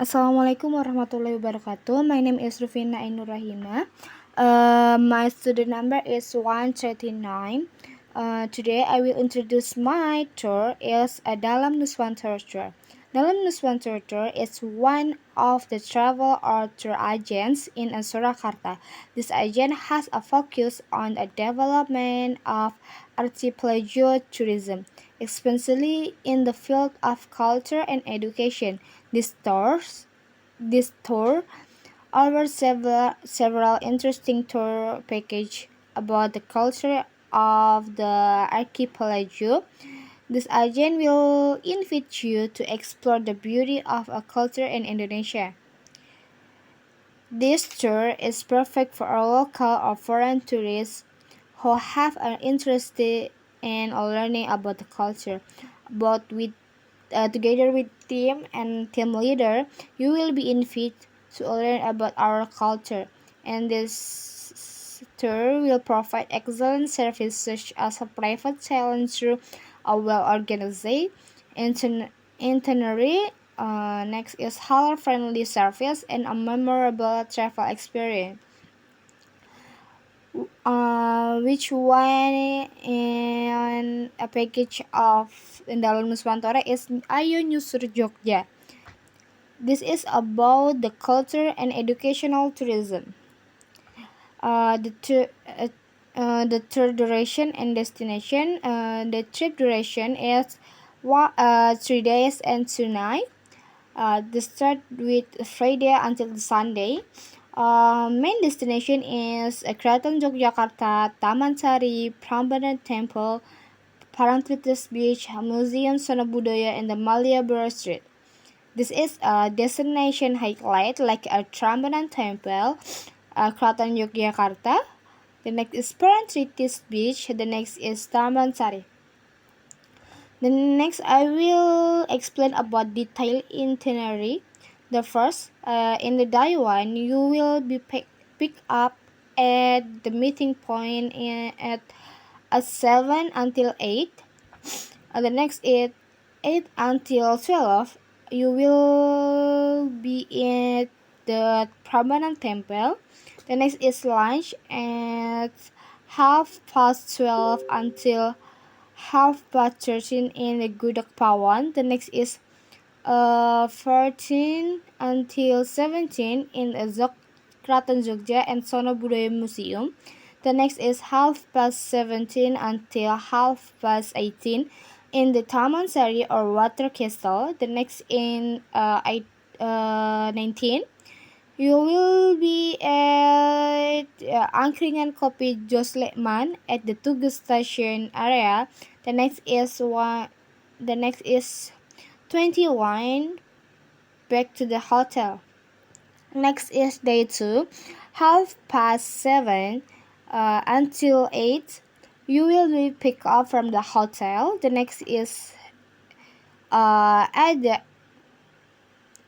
Assalamualaikum warahmatullahi wabarakatuh. My name is Rufina Ainur. My student number is 139. Today I will introduce my tour is a Dalam Nuswantara tour. Dalam Nuswantara tour is one of the travel or tour agents in Surakarta. This agent has a focus on the development of archipelago tourism, especially in the field of culture and education. This tour offers several interesting tour packages about the culture of the archipelago. This agent will invite you to explore the beauty of a culture in Indonesia. This tour is perfect for our local or foreign tourists who have an interest in learning about the culture. Together with team and team leader, you will be invited to learn about our culture, and this tour will provide excellent service such as a private sailing through a well-organized itinerary. Next is halal-friendly service and a memorable travel experience. Which one in a package of Ndalem Nuswantara is Ayo Nyusur Jogja. This is about the culture and educational tourism. The tour duration and destination. The trip duration is 3 days and 2 nights. They start with Friday until Sunday. Main destination is Keraton Yogyakarta, Taman Sari, Prambanan Temple, Parangtritis Beach, Museum Sono Budaya, and the Malioboro Street. This is a destination highlight like a Prambanan Temple, Keraton Yogyakarta. The next is Parangtritis Beach. The next is Taman Sari. The next, I will explain about detailed itinerary. The first, in the day one, you will be picked up at the meeting point at 7 until 8. The next is 8 until 12. You will be at the Prambanan Temple. The next is lunch at 12:30 until 13:30 in the Gudak Pawan. The next is 14 until 17 in the Kraton Jogja and Sono Budaya Museum. The next is 17:30 until 18:30 in the Taman Sari or Water Castle. The next in 19. You will be at Angkringan Kopi Jos Lekman at the Tugu Station area. The next is 21. Back to the hotel. Next is day 2, 7:30 until 8. You will be picked up from the hotel. The next is at the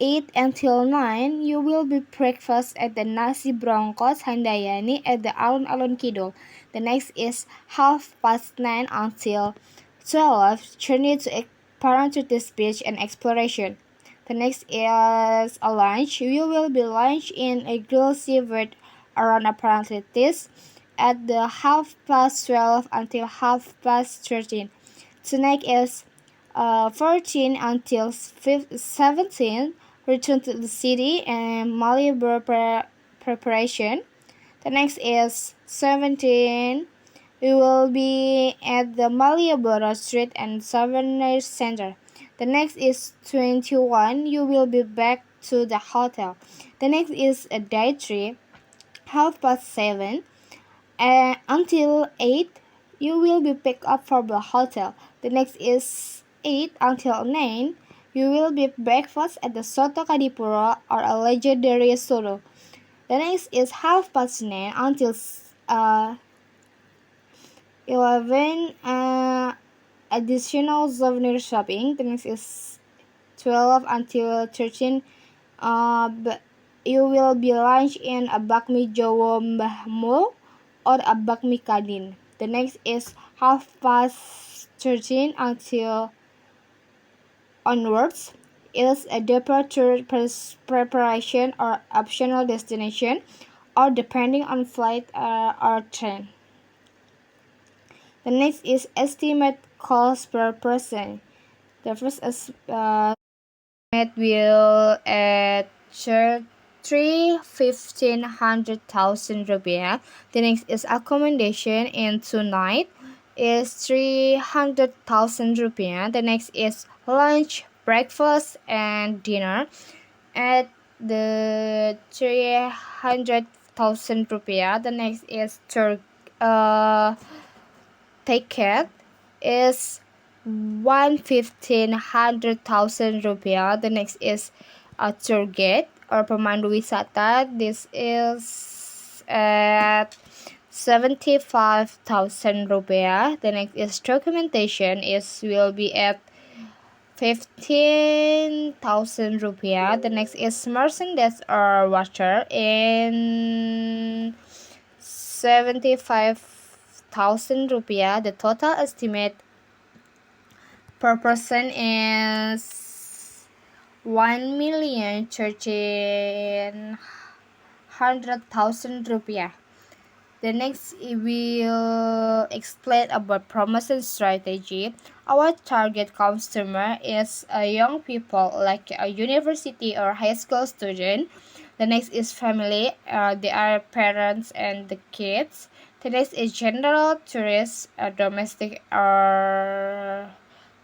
8 until 9, you will be breakfast at the Nasi Brongkos Handayani at the Alun-Alun Kidul. The next is 9:30 until 12, journey to Parangtritis Beach and exploration. The next is a lunch. You will be lunch in a grilled seafood around Parangtritis at the 12:30 until 13:30. The next is 14 until 17, return to the city and Malioboro preparation. The next is 17. We will be at the Malioboro Street and Souvenir Center. The next is 21. You will be back to the hotel. The next is a day 3, 7:30 until 8. You will be picked up from the hotel. The next is 8 until 9. You will be breakfast at the Soto Kadipuro or a legendary soto. The next is 9:30 until 11. Additional souvenir shopping. The next is 12 until 13. But you will be lunch in a bakmi Jawa Mbahmu or a bakmi Kadin. The next is 13:30 until onwards. is a departure preparation or optional destination, or depending on flight or train. The next is estimate cost per person. The first is estimate will at 1500,000 rupiah. The next is accommodation in 2 night is 300,000 rupiah. The next is lunch, breakfast, and dinner at the 300,000 rupiah. The next is tour ticket is 1,500,000 rupiah. The next is a tour guide or pemandu wisata. This is at 75,000 rupiah. The next is documentation will be at 15,000 rupiah. The next is merchandise or water in 75,000 rupiah. The total estimate per person is 1,13,100,000 rupiah. The next will explain about promotion strategy. Our target customer is young people like a university or high school student. The next is family. They are parents and the kids. The next is general tourists, domestic or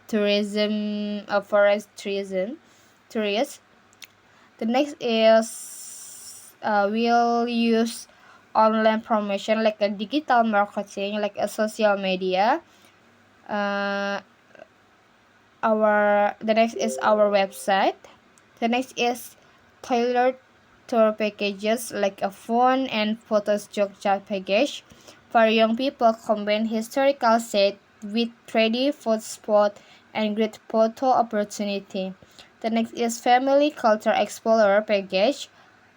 tourism, forest tourism, tourists. The next is we'll use online promotion like a digital marketing, like a social media. The next is our website. The next is tailored tour packages like a phone and photos Jogja package. For young people, combine historical set with trendy food spot and great photo opportunity. The next is family culture explorer package.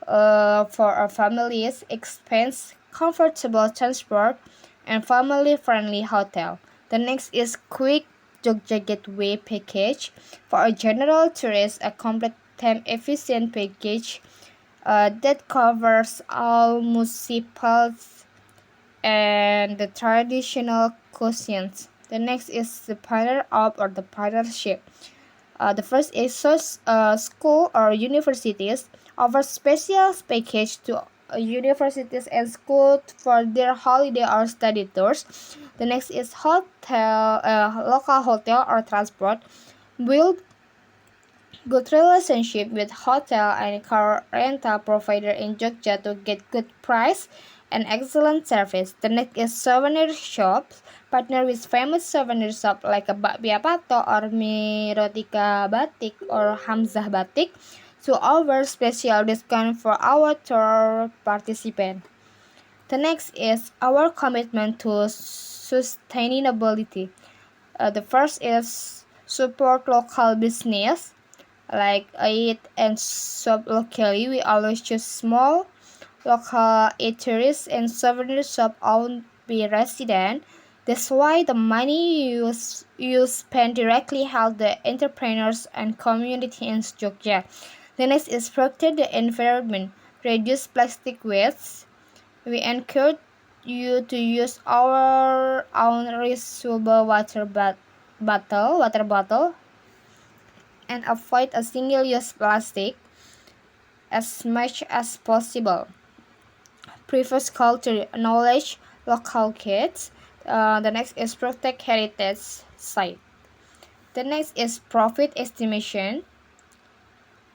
For our families, expense, comfortable transport, and family-friendly hotel. The next is quick Jogja Gateway package. For a general tourist, a complete time-efficient package that covers all municipals and the traditional cuisines. The next is the partner up or the partnership. The first is school or universities offer special package to universities and schools for their holiday or study tours. The next is local hotel or transport. Build good relationship with hotel and car rental provider in Jogja to get good price and excellent service. The next is souvenir shops. Partner with famous souvenir shop like a Bakpia Pato or Mirotika Batik or Hamzah Batik to offer special discount for our tour participant. The next is our commitment to sustainability. The first is support local business like eat and shop locally. We always choose small local eateries and souvenir shop owned by resident. That's why the money you spend directly help the entrepreneurs and community in Jogja. The next is protect the environment, reduce plastic waste. We encourage you to use our own reusable water bottle and avoid a single-use plastic as much as possible. Previous culture knowledge, local kids. The next is protect heritage site. The next is profit estimation.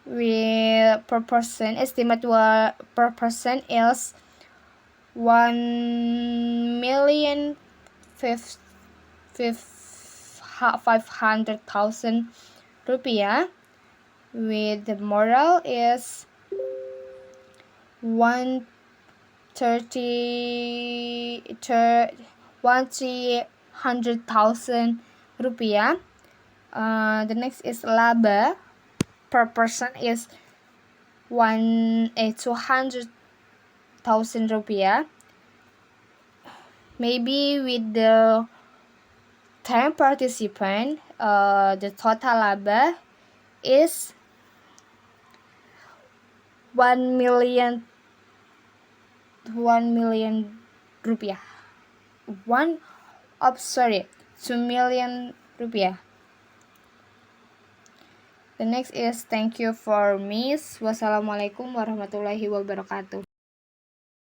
Per person estimate per person is 1,500,000 rupiah. With the moral is 1,300,000 rupiah. The next is laba per person is 200,000 rupiah. Maybe with the 10 participant, the total laba is 1 million rupiah. 2 million rupiah. The next is thank you for miss. Wassalamualaikum warahmatullahi wabarakatuh.